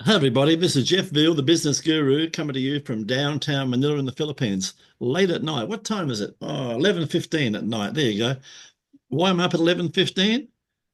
Hi everybody, this is Jeff Veale, the business guru, coming to you from downtown Manila in the Philippines, late at night. What time is it? Oh, 11:15 at night. There you go. Why am I up at 11:15?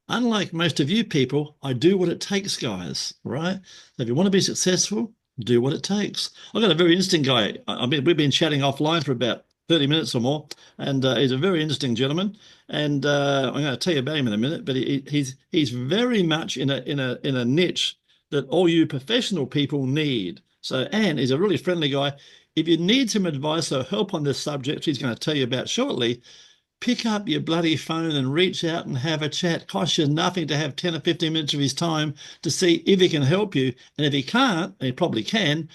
Unlike most of you people, I do what it takes, guys, right? So if you want to be successful, do what it takes. I've got a very interesting guy. We've been chatting offline for about 30 minutes or more, and he's a very interesting gentleman. And I'm going to tell you about him in a minute, but he's very much in a niche that all you professional people need. So, and he's a really friendly guy. If you need some advice or help on this subject, he's going to tell you about shortly. Pick up your bloody phone and reach out and have a chat. Costs you nothing to have 10 or 15 minutes of his time to see if he can help you. And if he can't, and he probably can,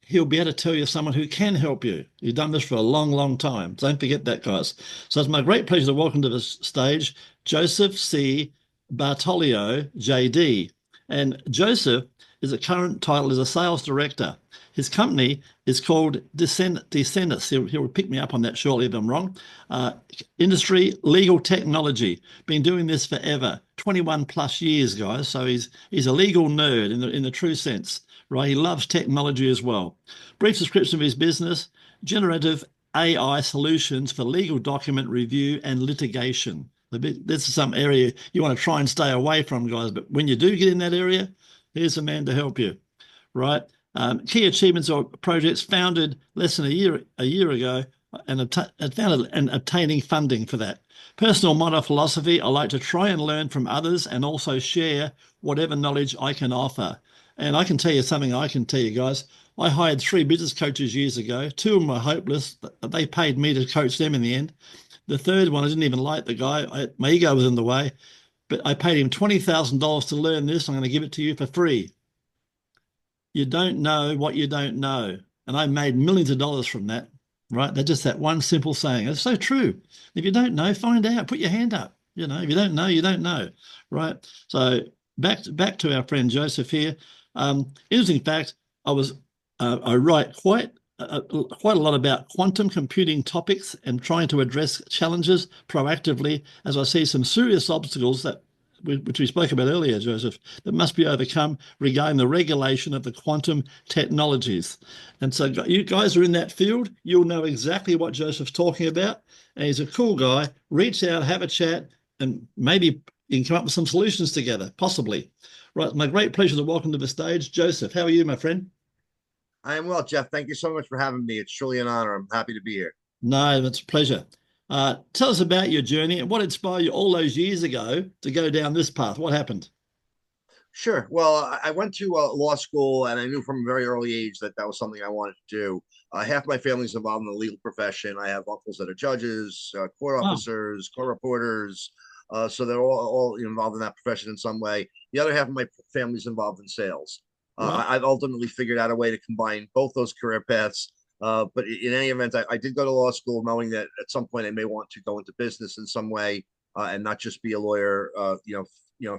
he'll be able to tell you someone who can help you. He's done this for a long, long time. Don't forget that, guys. So it's my great pleasure to welcome to the stage Joseph C. Bartolo, JD. And Joseph is a current title is a sales director. His company is called Discernis. He'll pick me up on that shortly if I'm wrong. Industry legal technology. Been doing this forever, 21 plus years, guys. So he's a legal nerd in the true sense, right? He loves technology as well. Brief description of his business: generative AI solutions for legal document review and litigation. This is some area you want to try and stay away from, guys. But when you do get in that area, here's a man to help you, right? Key achievements or projects founded less than a year ago and founded and obtaining funding for that. Personal motto philosophy: I like to try and learn from others and also share whatever knowledge I can offer. And I can tell you something I can tell you, guys. I hired 3 business coaches years ago. 2 of them were hopeless. They paid me to coach them in the end. The third one, I didn't even like the guy. My ego was in the way, but I paid him $20,000 to learn this. I'm going to give it to you for free. You don't know what you don't know. And I made millions of dollars from that, right? That's just that one simple saying. It's so true. If you don't know, find out. Put your hand up. If you don't know, you don't know, right? So back to our friend Joseph here. Interesting fact, I write quite a lot about quantum computing topics and trying to address challenges proactively as I see some serious obstacles which we spoke about earlier, Joseph, that must be overcome regarding the regulation of the quantum technologies. And so you guys are in that field. You'll know exactly what Joseph's talking about. And he's a cool guy. Reach out, have a chat, and maybe you can come up with some solutions together, possibly. Right, my great pleasure to welcome to the stage, Joseph. How are you, my friend? I am well, Jeff. Thank you so much for having me. It's truly an honor. I'm happy to be here. No, it's a pleasure. Tell us about your journey and what inspired you all those years ago to go down this path. What happened? Sure. Well, I went to law school, and I knew from a very early age that that was something I wanted to do. Half my family's involved in the legal profession. I have uncles that are judges, court Wow. officers, court reporters. So they're all involved in that profession in some way. The other half of my family's involved in sales. Right. I've ultimately figured out a way to combine both those career paths. But in any event, I did go to law school knowing that at some point I may want to go into business in some way and not just be a lawyer,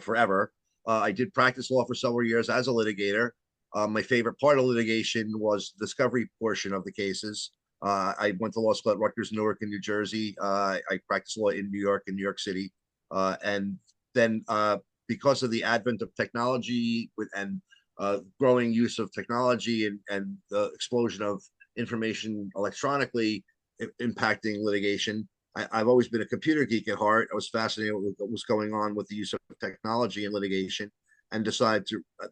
forever. I did practice law for several years as a litigator. My favorite part of litigation was the discovery portion of the cases. I went to law school at Rutgers, Newark, in New Jersey. I practiced law in New York and New York City. And then because of the advent of technology and growing use of technology and the explosion of information electronically impacting litigation, I've always been a computer geek at heart. I was fascinated with what was going on with the use of technology in litigation, and decided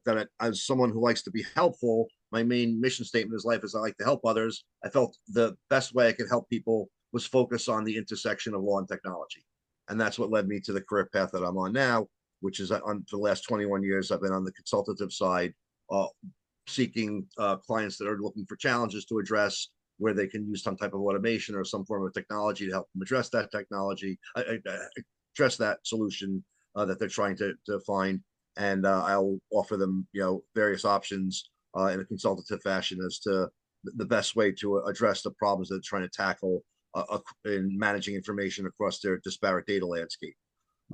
that as someone who likes to be helpful, my main mission statement in life is I like to help others. I felt the best way I could help people was focus on the intersection of law and technology, and that's what led me to the career path that I'm on now, which is for the last 21 years I've been on the consultative side, uh, seeking clients that are looking for challenges to address where they can use some type of automation or some form of technology to help them address that technology, address that solution that they're trying to find. And I'll offer them, various options in a consultative fashion as to the best way to address the problems that they're trying to tackle in managing information across their disparate data landscape.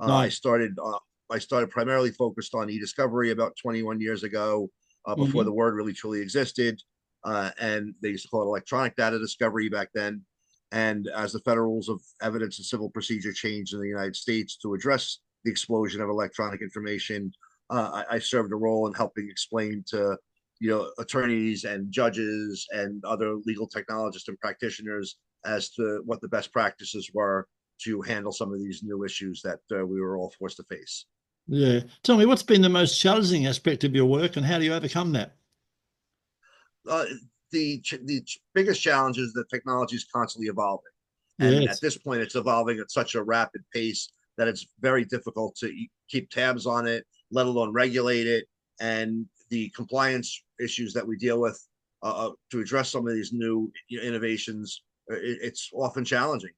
Uh, I Nice. started uh, I started primarily focused on e-discovery about 21 years ago, before the Hmm. word really truly existed. And they used to call it electronic data discovery back then. And as the federal rules of evidence and civil procedure changed in the United States to address the explosion of electronic information, I served a role in helping explain to attorneys and judges and other legal technologists and practitioners as to what the best practices were to handle some of these new issues that we were all forced to face. Yeah. Tell me, what's been the most challenging aspect of your work and how do you overcome that? Uh, the biggest challenge is that technology is constantly evolving. And at Yes. this point, it's evolving at such a rapid pace that it's very difficult to keep tabs on it, let alone regulate it. And the compliance issues that we deal with to address some of these new innovations, it's often challenging.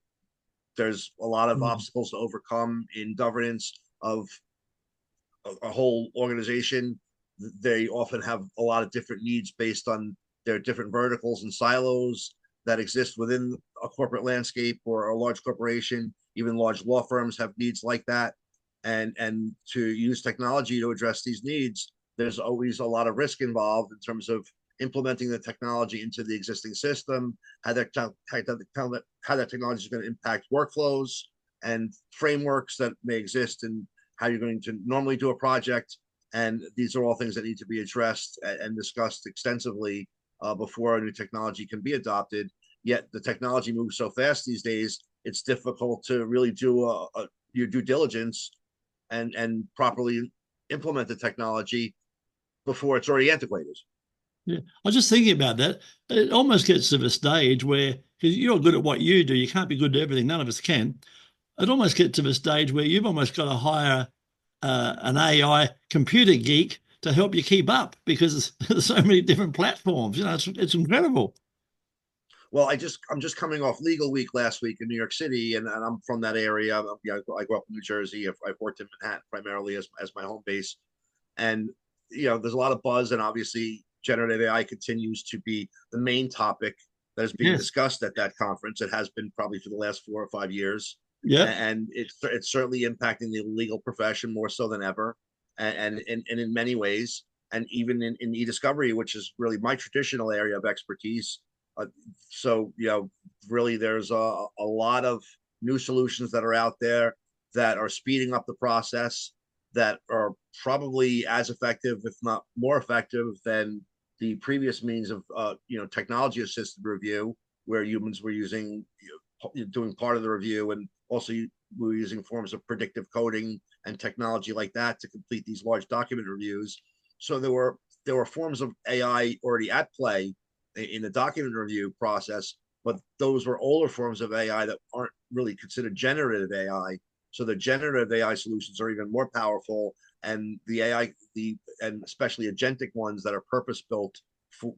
There's a lot of obstacles to overcome in governance of a whole organization. They often have a lot of different needs based on their different verticals and silos that exist within a corporate landscape or a large corporation. Even large law firms have needs like that. And to use technology to address these needs, there's always a lot of risk involved in terms of implementing the technology into the existing system, how that technology is going to impact workflows and frameworks that may exist, and how you're going to normally do a project. And these are all things that need to be addressed and discussed extensively before a new technology can be adopted. Yet the technology moves so fast these days, it's difficult to really do your due diligence and properly implement the technology before it's already antiquated. Yeah. I was just thinking about that. It almost gets to the stage where, because you're good at what you do, you can't be good at everything. None of us can. It almost gets to the stage where you've almost got to hire an AI computer geek to help you keep up because there's so many different platforms. It's incredible. Well, I'm just coming off Legal Week last week in New York City, and I'm from that area. I grew up in New Jersey. I've worked in Manhattan primarily as my home base, and there's a lot of buzz, and obviously generative AI continues to be the main topic that is being Yes. discussed at that conference. It has been probably for the last 4 or 5 years, Yeah. and it's certainly impacting the legal profession more so than ever, and in many ways, and even in e-discovery, which is really my traditional area of expertise. So really, there's a lot of new solutions that are out there that are speeding up the process, that are probably as effective, if not more effective, than the previous means of technology assisted review, where humans were doing part of the review, and also we were using forms of predictive coding and technology like that to complete these large document reviews. So there were forms of AI already at play in the document review process, but those were older forms of AI that aren't really considered generative AI. So the generative AI solutions are even more powerful, and and especially agentic ones that are purpose built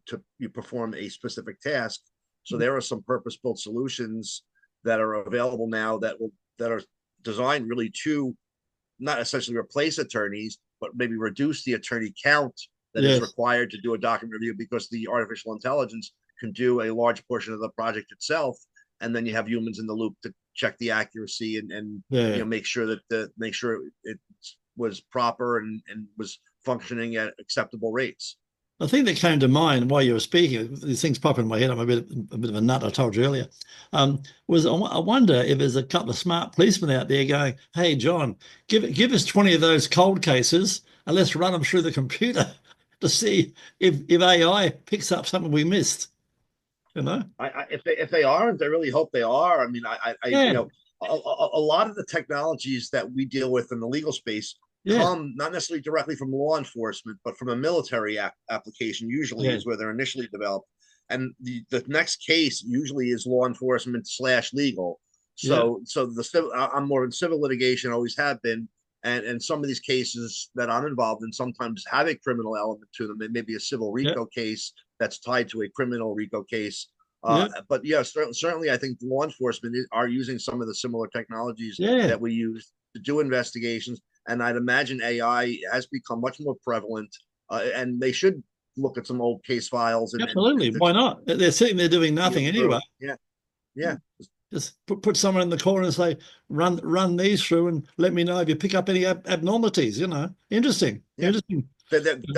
to perform a specific task. So there are some purpose built solutions that are available now that are designed really to not essentially replace attorneys, but maybe reduce the attorney count that is required to do a document review, because the artificial intelligence can do a large portion of the project itself, and then you have humans in the loop to check the accuracy and make sure it was proper and was functioning at acceptable rates. The thing that came to mind while you were speaking, these things pop in my head, I'm a bit of a nut, I told you earlier, was I wonder if there's a couple of smart policemen out there going, hey, John, give us 20 of those cold cases and let's run them through the computer to see if AI picks up something we missed, If they aren't, I really hope they are. I mean, Yeah. a lot of the technologies that we deal with in the legal space Yeah. come not necessarily directly from law enforcement, but from a military application, usually is where they're initially developed. And the next case usually is law enforcement / legal. So I'm more in civil litigation, always have been. And some of these cases that I'm involved in sometimes have a criminal element to them. It may be a civil RICO case that's tied to a criminal RICO case. But certainly, I think law enforcement are using some of the similar technologies that we use to do investigations. And I'd imagine AI has become much more prevalent, and they should look at some old case files. Absolutely. Why not? They're sitting there doing nothing anyway. Yeah. Just put someone in the corner and say, run these through and let me know if you pick up any abnormalities. Interesting. Interesting.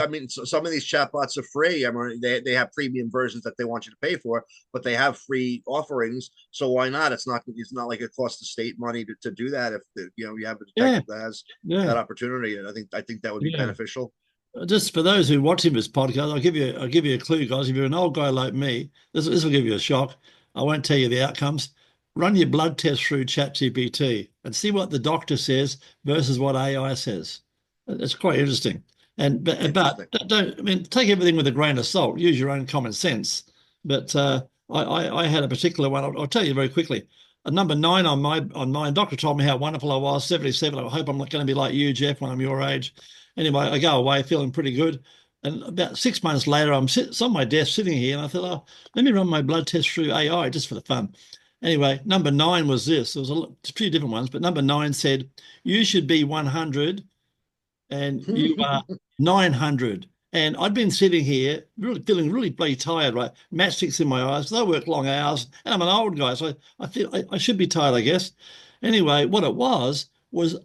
I mean, some of these chatbots are free. I mean, they have premium versions that they want you to pay for, but they have free offerings. So why not? It's not like it costs the state money to do that. If you have a detective that has that opportunity, and I think that would be beneficial. Just for those who watching this podcast, I'll give you a clue, guys. If you're an old guy like me, this will give you a shock. I won't tell you the outcomes. Run your blood test through ChatGPT and see what the doctor says versus what AI says. It's quite interesting. And but Interesting. don't, I mean, take everything with a grain of salt. Use your own common sense. But I had a particular one. I'll tell you very quickly. A number nine on mine. Doctor told me how wonderful I was. 77. I hope I'm not going to be like you, Jeff, when I'm your age. Anyway, I go away feeling pretty good. And about 6 months later, it's on my desk sitting here, and I thought, oh, let me run my blood test through AI just for the fun. Anyway, number nine was this. There was a few different ones, but number nine said, you should be 100 and you are 900. And I'd been sitting here really feeling really bloody tired, right? Matchsticks in my eyes. I work long hours and I'm an old guy, so I feel I should be tired, I guess. Anyway, what it was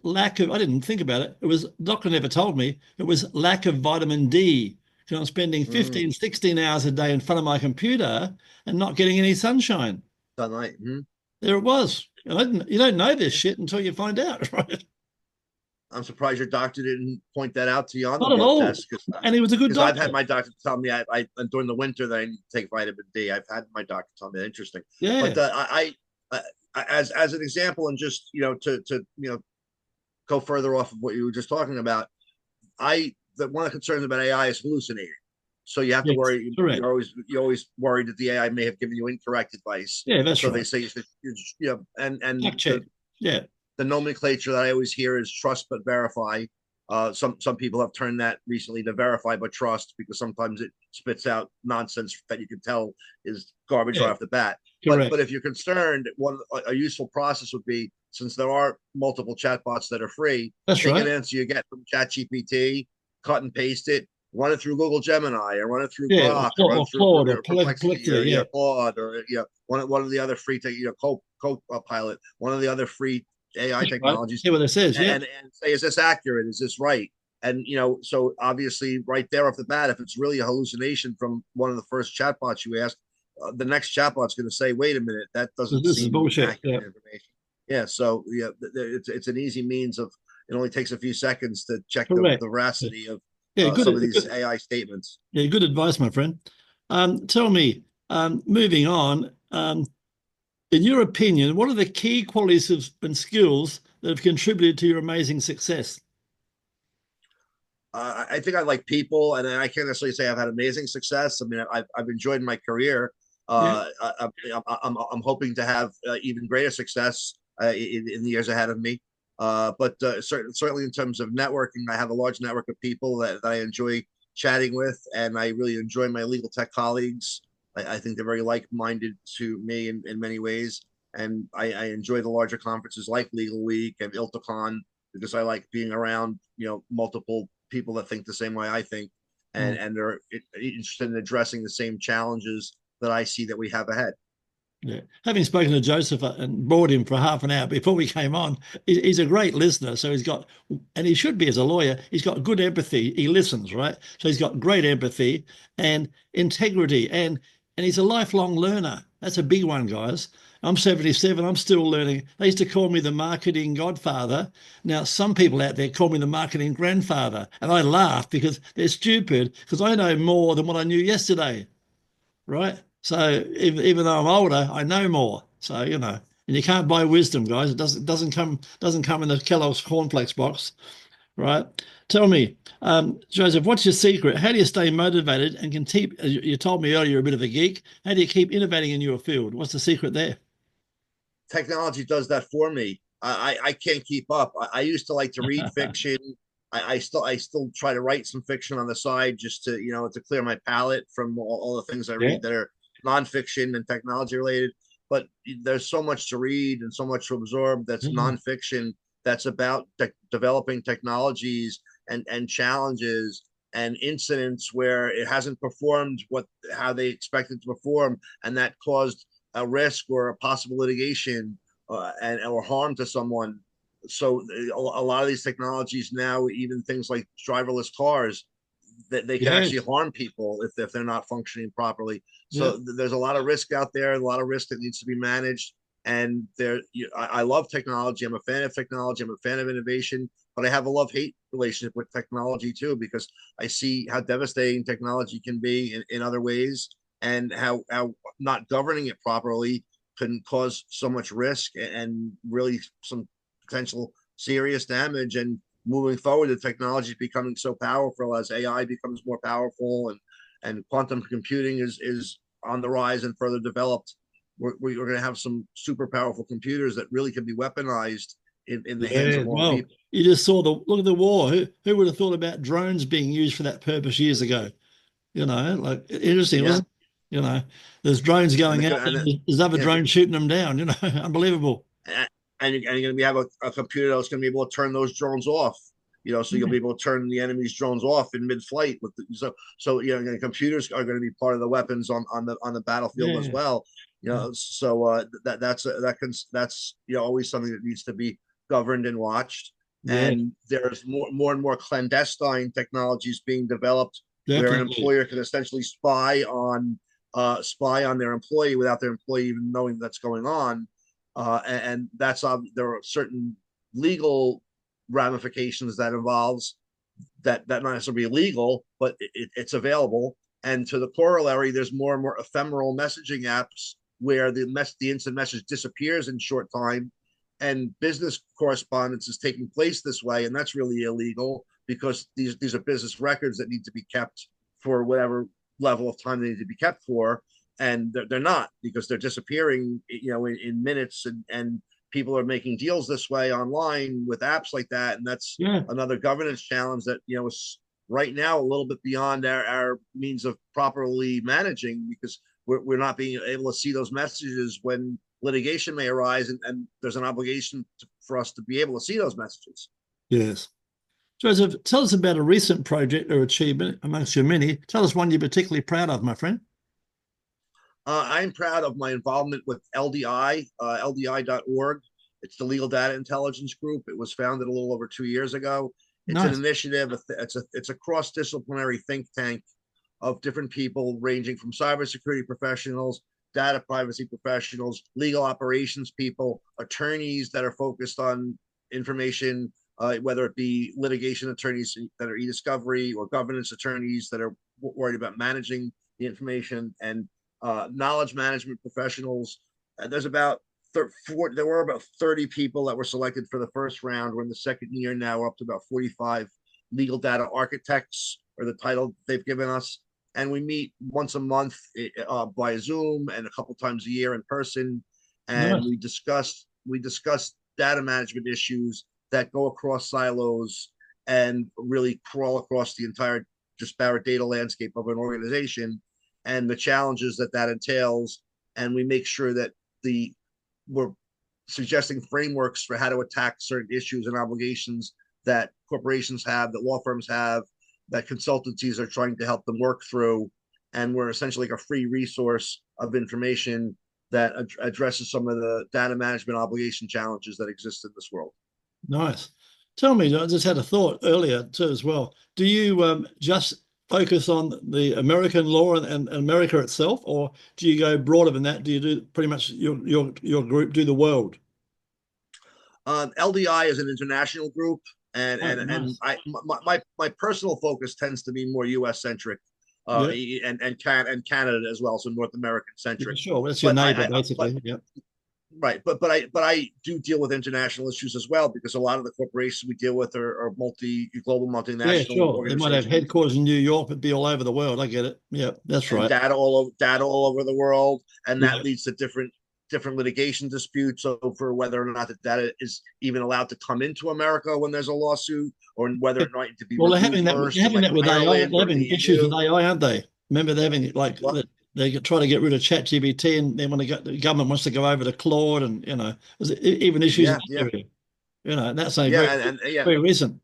lack of, I didn't think about it. It was, the doctor never told me, it was lack of vitamin D. I'm spending Mm, 15, 16 hours a day in front of my computer and not getting any sunshine. sunlight. There it was. And you don't know this shit until you find out, right? I'm surprised your doctor didn't point that out to you on the Not at blood all. test, because And he was a good I've had doctor. my doctor tell me I during the winter that I need to take vitamin D. I've had my doctor tell me that. Interesting. But Yeah. as an example, and just to go further off of what you were just talking about, one of the concerns about AI is hallucinating. So you have to Yes. worry. Correct. You're always worried that the AI may have given you incorrect advice. Yeah, that's So they right. say and Fact check. Yeah. the nomenclature that I always hear is trust but verify. Some people have turned that recently to verify but trust, because sometimes it spits out nonsense that you can tell is garbage Yeah. right off the bat. But Correct. if you're concerned, a useful process would be, since there are multiple chatbots that are free, That's take an right. answer you get from ChatGPT, cut and paste it, run it through Google Gemini, or run it through Yeah. Grok, or run it through Claude or Perplexity, or Yeah. Claude, or one of the other free, Copilot, one of the other free AI That's right. technologies, See what it says. Yeah. and say, is this accurate? Is this right? And so obviously, right there off the bat, if it's really a hallucination from one of the first chatbots you asked, the next chatbot's going to say, "Wait a minute, that doesn't This is seem bullshit. Yeah. accurate information." Yeah, so yeah, it's an easy means of. It only takes a few seconds to check Correct. the Yeah. veracity of Yeah. some of Good. these AI statements. Yeah. Good advice, my friend. Tell me, moving on, in your opinion, what are the key qualities and skills that have contributed to your amazing success? I think I like people, and I can't necessarily say I've had amazing success. I mean, I've enjoyed my career. Yeah. I'm hoping to have even greater success in the years ahead of me. But certainly in terms of networking, I have a large network of people that I enjoy chatting with, and I really enjoy my legal tech colleagues. I think they're very like-minded to me in many ways, and I enjoy the larger conferences like Legal Week and ILTACon, because I like being around multiple people that think the same way I think, Mm. and they're interested in addressing the same challenges that I see that we have ahead. Yeah. Having spoken to Joseph and bored him for half an hour before we came on, he's a great listener. So and he should be as a lawyer, he's got good empathy. He listens, right? So he's got great empathy and integrity, and he's a lifelong learner. That's a big one, guys. I'm 77. I'm still learning. They used to call me the marketing godfather. Now, some people out there call me the marketing grandfather. And I laugh because they're stupid, because I know more than what I knew yesterday, right? So even though I'm older, I know more. So and you can't buy wisdom, guys. It doesn't come in the Kellogg's cornflakes box, right? Tell me, Joseph, what's your secret? How do you stay motivated and can keep? You told me earlier you're a bit of a geek. How do you keep innovating in your field? What's the secret there? Technology does that for me. I can't keep up. I used to like to read fiction. I still try to write some fiction on the side, just to to clear my palate from all the things I Yeah. read that are nonfiction and technology related. But there's so much to read and so much to absorb that's Mm. nonfiction, that's about developing technologies and challenges and incidents where it hasn't performed how they expected to perform, and that caused a risk or a possible litigation, and or harm to someone. So a lot of these technologies now, even things like driverless cars, that they can Yes. actually harm people if they're not functioning properly. Yeah. So there's a lot of risk out there, a lot of risk that needs to be managed. And I love technology. I'm a fan of technology. I'm a fan of innovation, but I have a love-hate relationship with technology too, because I see how devastating technology can be in other ways, and how not governing it properly can cause so much risk and really some potential serious damage. And moving forward, the technology is becoming so powerful as AI becomes more powerful, and quantum computing is on the rise and further developed. We're going to have some super powerful computers that really can be weaponized in the hands Yeah, of wrong well, people. you just saw the look at the war. Who would have thought about drones being used for that purpose years ago? Like interesting, Yeah, wasn't it? There's drones and going out, and there's other yeah, drones shooting them down, unbelievable. and you're going to have a computer that's going to be able to turn those drones off. So you'll Yeah, be able to turn the enemy's drones off in mid-flight. So computers are going to be part of the weapons on the battlefield as yeah, well. So that's always something that needs to be governed and watched. yeah, And there's more and more clandestine technologies being developed, where an definitely. employer can essentially spy on their employee without their employee even knowing that's going on. And that's there are certain legal ramifications that involves that not necessarily illegal, but it's available. And to the corollary, there's more and more ephemeral messaging apps where the instant message disappears in short time, and business correspondence is taking place this way, and that's really illegal, because these are business records that need to be kept for whatever level of time they need to be kept for, and they're not, because they're disappearing in minutes, and people are making deals this way online with apps like that. And that's Yeah, another governance challenge that is right now a little bit beyond our means of properly managing, because we're not being able to see those messages when litigation may arise, and there's an obligation for us to be able to see those messages. yes. Joseph, tell us about a recent project or achievement amongst your many. Tell us one you're particularly proud of, my friend. I'm proud of my involvement with LDI, LDI.org. It's the Legal Data Intelligence Group. It was founded a little over 2 years ago. It's an Nice. initiative. It's a cross-disciplinary think tank of different people, ranging from cybersecurity professionals, data privacy professionals, legal operations people, attorneys that are focused on information, whether it be litigation attorneys that are e-discovery, or governance attorneys that are worried about managing the information, and knowledge management professionals. There's about there were about 30 people that were selected for the first round. We're in the second year now. We're up to about 45 legal data architects, or the title they've given us. And we meet once a month by Zoom, and a couple times a year in person. And Nice. we discuss data management issues that go across silos and really crawl across the entire disparate data landscape of an organization, and the challenges that entails. And we make sure that we're suggesting frameworks for how to attack certain issues and obligations that corporations have, that law firms have, that consultancies are trying to help them work through. And we're essentially like a free resource of information that addresses some of the data management obligation challenges that exist in this world. Nice. Tell me, I just had a thought earlier too as well. Do you just focus on the American law and America itself, or do you go broader than that? Do you do pretty much your group do the world? LDI is an international group, and Oh, nice. my personal focus tends to be more U.S. centric, Yeah, and Canada as well, so North American yeah, centric. sure. That's your But neighbor, but basically. Yeah. right, but I do deal with international issues as well, because a lot of the corporations we deal with are global Yeah, multinational sure. They might have organizations, headquarters in New York, but be all over the world. I get it. Yeah, that's and right. data all over the world, and that Yeah. leads to different litigation disputes over whether or not the data is even allowed to come into America when there's a lawsuit, or whether it might to be Well, removed they're first in having like that with AI. Ireland They're or the having issues with EU. AI, aren't they? Remember, they're having Well, they try to get rid of ChatGPT, and they want to go, the government wants to go over to Claude, and there's even issues in yeah, that yeah, area. That's a yeah, very and yeah, very recent.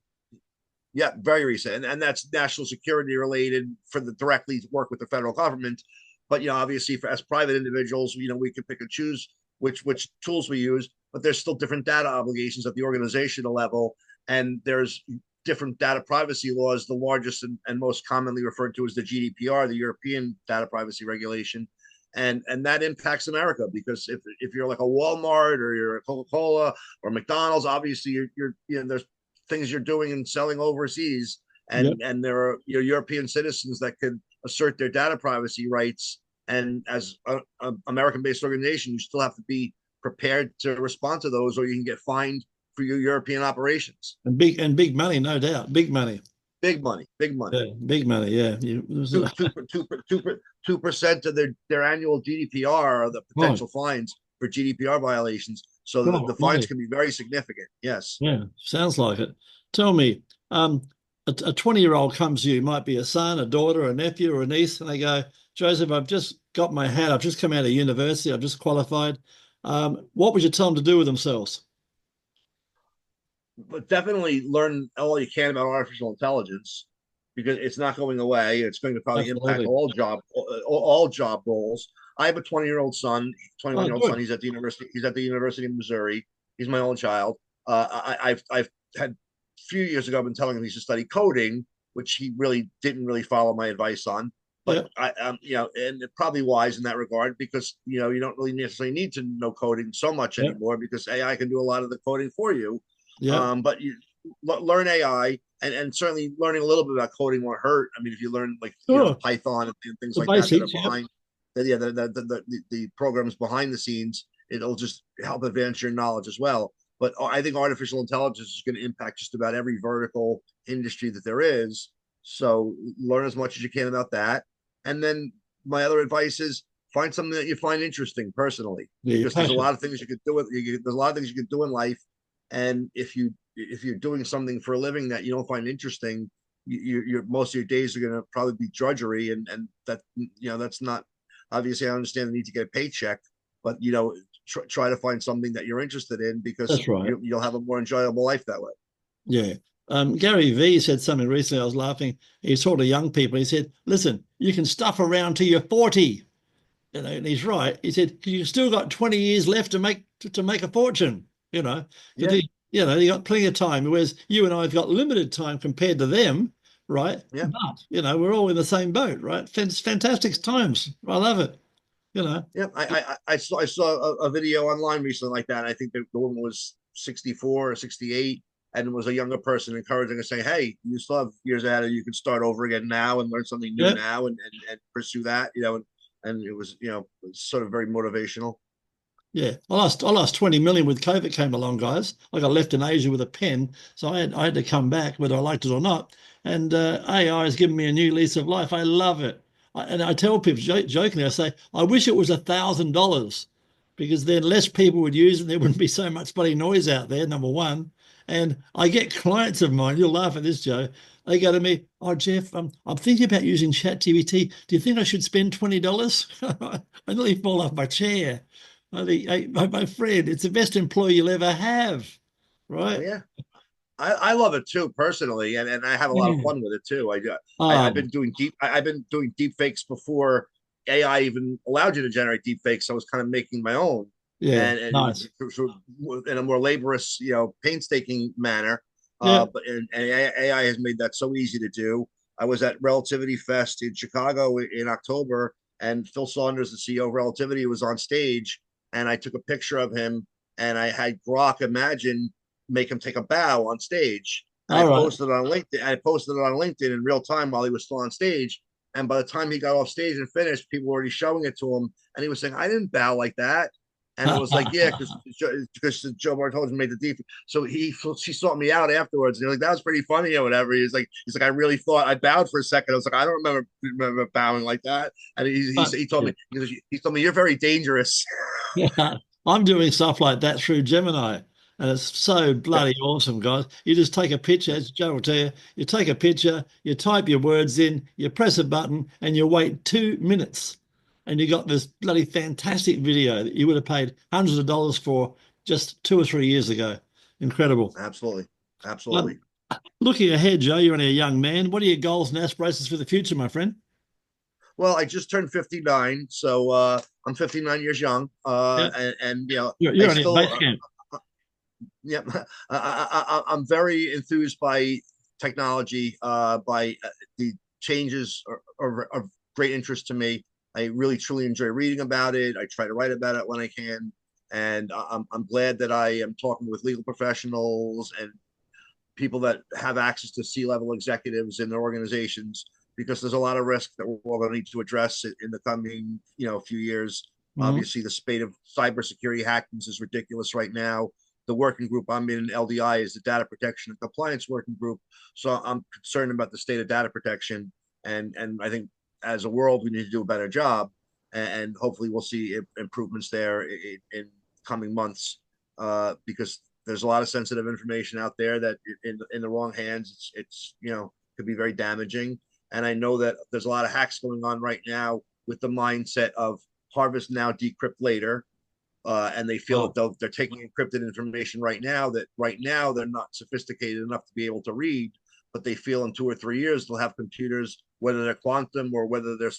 yeah, very recent, and that's national security related for the directly work with the federal government. But obviously, as private individuals, we can pick and choose which tools we use. But there's still different data obligations at the organizational level, and there's different data privacy laws. The largest and most commonly referred to as the GDPR, the European Data Privacy Regulation, and that impacts America, because if you're like a Walmart, or you're a Coca-Cola or McDonald's, obviously there's things you're doing and selling overseas, Yep. and there are European citizens that could assert their data privacy rights. And as a American-based organization, you still have to be prepared to respond to those, or you can get fined for your European operations. And big money, no doubt. Big money. Big money, big money. Yeah, big money. Yeah. 2% of their annual GDPR are the potential fines for GDPR violations. So the fines can be very significant. Yes. Yeah, sounds like it. Tell me, a 20-year-old comes to you, might be a son, a daughter, a nephew, or a niece, and they go, Joseph, I've just got my hat. I've just come out of university. I've just qualified. What would you tell them to do with themselves? But definitely learn all you can about artificial intelligence, because it's not going away. It's going to probably impact all job roles. I have a 20-year-old son, 21-year-old son. He's at the university. He's at the University of Missouri. He's my own child. I've had a few years ago, I've been telling him he should study coding, which he really didn't follow my advice on. But and it's probably wise in that regard, because you don't really necessarily need to know coding so much anymore, because AI can do a lot of the coding for you. But you learn AI, and certainly learning a little bit about coding won't hurt. I mean, if you learn Python and things like that are behind, the programs behind the scenes, it'll just help advance your knowledge as well. But I think artificial intelligence is going to impact just about every vertical industry that there is. So learn as much as you can about that. And then my other advice is find something that you find interesting personally, because there's a lot of things you could do there's a lot of things you could do in life. And if you're doing something for a living that you don't find interesting, you're most of your days are going to probably be drudgery, and that that's not, obviously I understand the need to get a paycheck, but try to find something that you're interested in, because you'll have a more enjoyable life that way. Yeah. Gary Vee said something recently. I was laughing. He talked to young people. He said, listen, you can stuff around till you're 40. And he's right. He said, you've still got 20 years left to make a fortune, you got plenty of time, whereas you and I have got limited time compared to them, right? Yeah. But, we're all in the same boat, right? Fantastic times. I love it, Yeah. I saw a video online recently like that. I think the woman was 64 or 68, and was a younger person encouraging her, saying, hey, you still have years ahead of you. You can start over again now and learn something new now, and pursue that, and it was, sort of very motivational. Yeah, I lost 20 million with COVID came along, guys. I got left in Asia with a pen, so I had to come back, whether I liked it or not. And AI has given me a new lease of life. I love it. And I tell people jokingly, I say, I wish it was $1,000, because then less people would use it. And there wouldn't be so much bloody noise out there, number one. And I get clients of mine, you'll laugh at this, Joe. They go to me, oh, Jeff, I'm thinking about using ChatGPT. Do you think I should spend $20? I nearly fall off my chair. My friend, it's the best employee you'll ever have, right? Oh, yeah. I love it too, personally, and I have a lot of fun with it too. I've been doing deep fakes before AI even allowed you to generate deep fakes. So I was kind of making my own, and nice. In a more laborious, painstaking manner. But AI has made that so easy to do. I was at Relativity Fest in Chicago in October, and Phil Saunders, the CEO of Relativity, was on stage, and I took a picture of him, and I had Grok Imagine make him take a bow on stage. I posted it on LinkedIn. I posted it on LinkedIn in real time while he was still on stage. And by the time he got off stage and finished, people were already showing it to him, and he was saying, "I didn't bow like that." And it was like, yeah, because Joe Bartolo made the deep. So she sought me out afterwards, and he was like, that was pretty funny or whatever. He's like, I really thought I bowed for a second. I was like, I don't remember bowing like that. And he told me, you're very dangerous. Yeah, I'm doing stuff like that through Gemini, and it's so bloody awesome, guys. You just take a picture, as Joe will tell you, you take a picture, you type your words in, you press a button, and you wait 2 minutes, and you got this bloody fantastic video that you would have paid hundreds of dollars for just 2 or 3 years ago. Incredible. Absolutely. Looking ahead, Joe, you're only a young man. What are your goals and aspirations for the future, my friend? Well, I just turned 59, so I'm 59 years young, and you're only still, at base camp. I'm very enthused by technology, by the changes are of great interest to me. I really truly enjoy reading about it. I try to write about it when I can, and I'm glad that I am talking with legal professionals and people that have access to C-level executives in their organizations, because there's a lot of risk that we're all going to need to address in the coming, few years. Mhm. Obviously, the spate of cybersecurity hackings is ridiculous right now. The working group I'm in, LDI, is the Data Protection and Compliance Working Group. So I'm concerned about the state of data protection, and I think as a world we need to do a better job, and hopefully we'll see improvements there in coming months, because there's a lot of sensitive information out there that in the wrong hands, it's could be very damaging. And I know that there's a lot of hacks going on right now with the mindset of harvest now, decrypt later. And they feel that they're taking encrypted information right now, that right now they're not sophisticated enough to be able to read, but they feel in 2 or 3 years they'll have computers, whether they're quantum or whether they're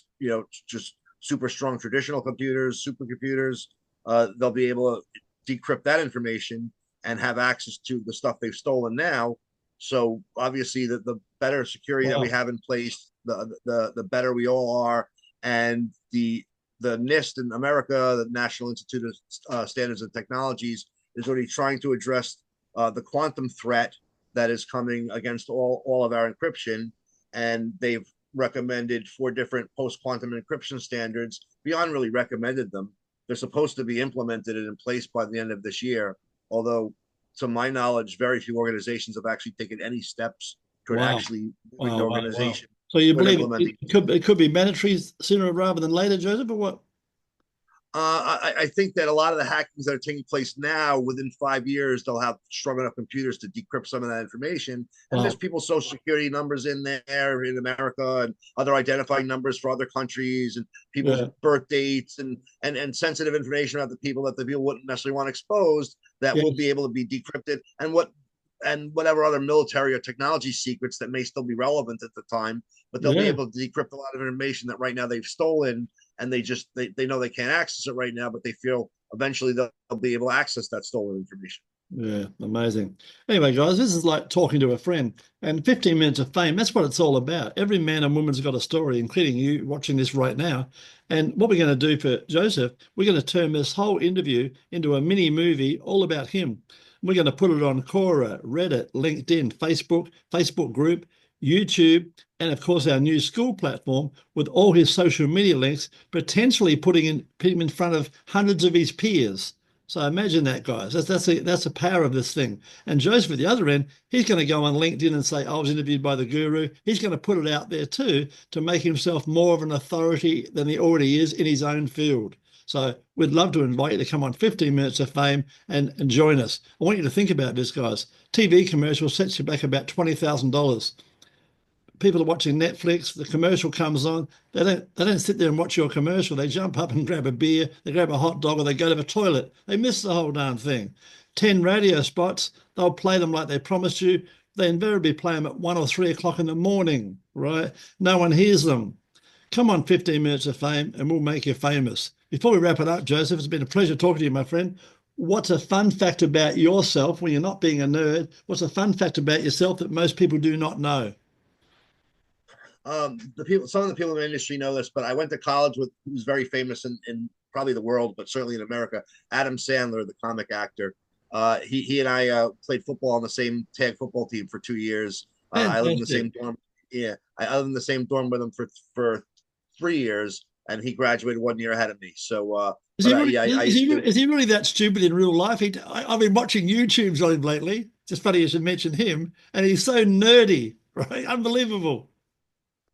just super strong traditional computers, supercomputers, they'll be able to decrypt that information and have access to the stuff they've stolen now. So obviously the better security that we have in place, the better we all are. And the NIST in America, the National Institute of Standards and Technologies, is already trying to address the quantum threat that is coming against all of our encryption. And they've recommended 4 different post-quantum encryption standards. Beyond really recommended them, they're supposed to be implemented and in place by the end of this year. Although, to my knowledge, very few organizations have actually taken any steps toward actually moving the organization. So you believe it could be mandatory sooner rather than later, Joseph, or what? I think that a lot of the hackings that are taking place now, within 5 years, they'll have strong enough computers to decrypt some of that information. And there's people's social security numbers in there in America, and other identifying numbers for other countries, and people's birth dates, and sensitive information about the people that the people wouldn't necessarily want exposed, that will be able to be decrypted. And whatever other military or technology secrets that may still be relevant at the time, but they'll be able to decrypt a lot of information that right now they've stolen, and they know they can't access it right now, but they feel eventually they'll be able to access that stolen information. Yeah, amazing. Anyway, guys, this is like talking to a friend, and 15 minutes of fame, that's what it's all about. Every man and woman's got a story, including you watching this right now. And what we're going to do for Joseph, we're going to turn this whole interview into a mini movie all about him. We're going to put it on Quora, Reddit, LinkedIn, Facebook group, YouTube, and of course our new school platform with all his social media links, potentially putting him in front of hundreds of his peers. So imagine that, guys. That's the power of this thing. And Joseph at the other end, he's going to go on LinkedIn and say, I was interviewed by the guru. He's going to put it out there too to make himself more of an authority than he already is in his own field. So we'd love to invite you to come on 15 Minutes of Fame and join us. I want you to think about this, guys. TV commercial sets you back about $20,000. People are watching Netflix, the commercial comes on, they don't sit there and watch your commercial. They jump up and grab a beer, they grab a hot dog, or they go to the toilet. They miss the whole darn thing. 10 radio spots, they'll play them like they promised you. They invariably play them at 1 or 3 o'clock in the morning, right? No one hears them. Come on, 15 Minutes of Fame, and we'll make you famous. Before we wrap it up, Joseph, it's been a pleasure talking to you, my friend. What's a fun fact about yourself when you're not being a nerd? What's a fun fact about yourself that most people do not know? Some of the people in the industry know this, but I went to college with who's very famous in probably the world, but certainly in America, Adam Sandler, the comic actor. He and I played football on the same tag football team for 2 years. I lived in the same dorm. Yeah, I lived in the same dorm with him for 3 years, and he graduated 1 year ahead of me. So is he really that stupid in real life? I've been watching YouTubes on him lately. Just funny you should mention him, and he's so nerdy, right? Unbelievable.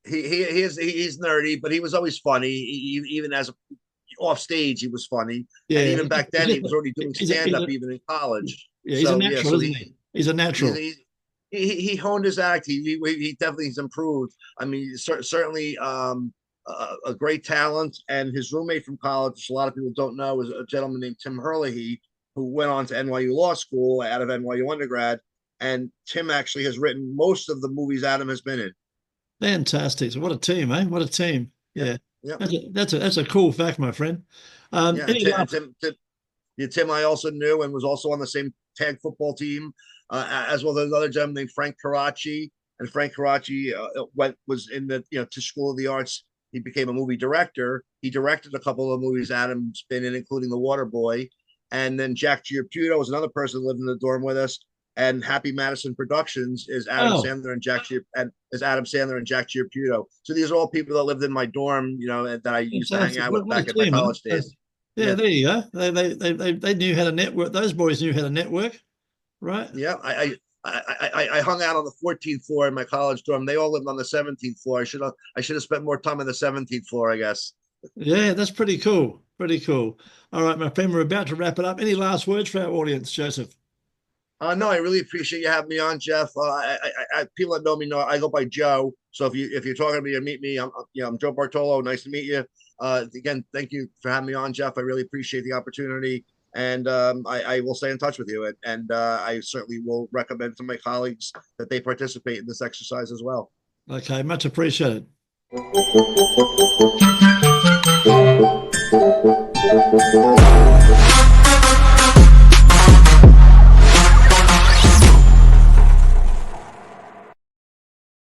He's nerdy, but he was always funny. Even as off stage, he was funny. Yeah, and even back then, he was already doing stand up even in college. Yeah, he's a natural, isn't he? He's a natural. He honed his act. He definitely has improved. I mean, certainly a great talent. And his roommate from college, which a lot of people don't know, is a gentleman named Tim Herlihy, who went on to NYU Law School out of NYU undergrad. And Tim actually has written most of the movies Adam has been in. Fantastic. So what a team, eh? What a team. Yeah. Yeah. That's a cool fact, my friend. Tim I also knew and was also on the same tag football team, as well as another gentleman named Frank Karachi. And Frank Karachi was in the Tisch School of the Arts. He became a movie director. He directed a couple of movies Adam's been in, including The Water Boy. And then Jack Giarputo was another person who lived in the dorm with us. and Happy Madison Productions is Adam Oh, Sandler and Jack Giapputo. So these are all people that lived in my dorm, you know, that I used to hang fantastic. out with What a back in my team, huh? college days. Yeah, Yeah. there you go. They knew how to network. Those boys knew how to network, right? Yeah, I hung out on the 14th floor in my college dorm. They all lived on the 17th floor. I should have spent more time on the 17th floor, I guess. Yeah, that's pretty cool. Pretty cool. All right, my friend, we're about to wrap it up. Any last words for our audience, Joseph? No, I really appreciate you having me on, Jeff. People that know me know I go by Joe. So if you're talking to me or meet me, I'm Joe Bartolo. Nice to meet you. Again, thank you for having me on, Jeff. I really appreciate the opportunity, and I will stay in touch with you. And I certainly will recommend to my colleagues that they participate in this exercise as well. Okay, much appreciated.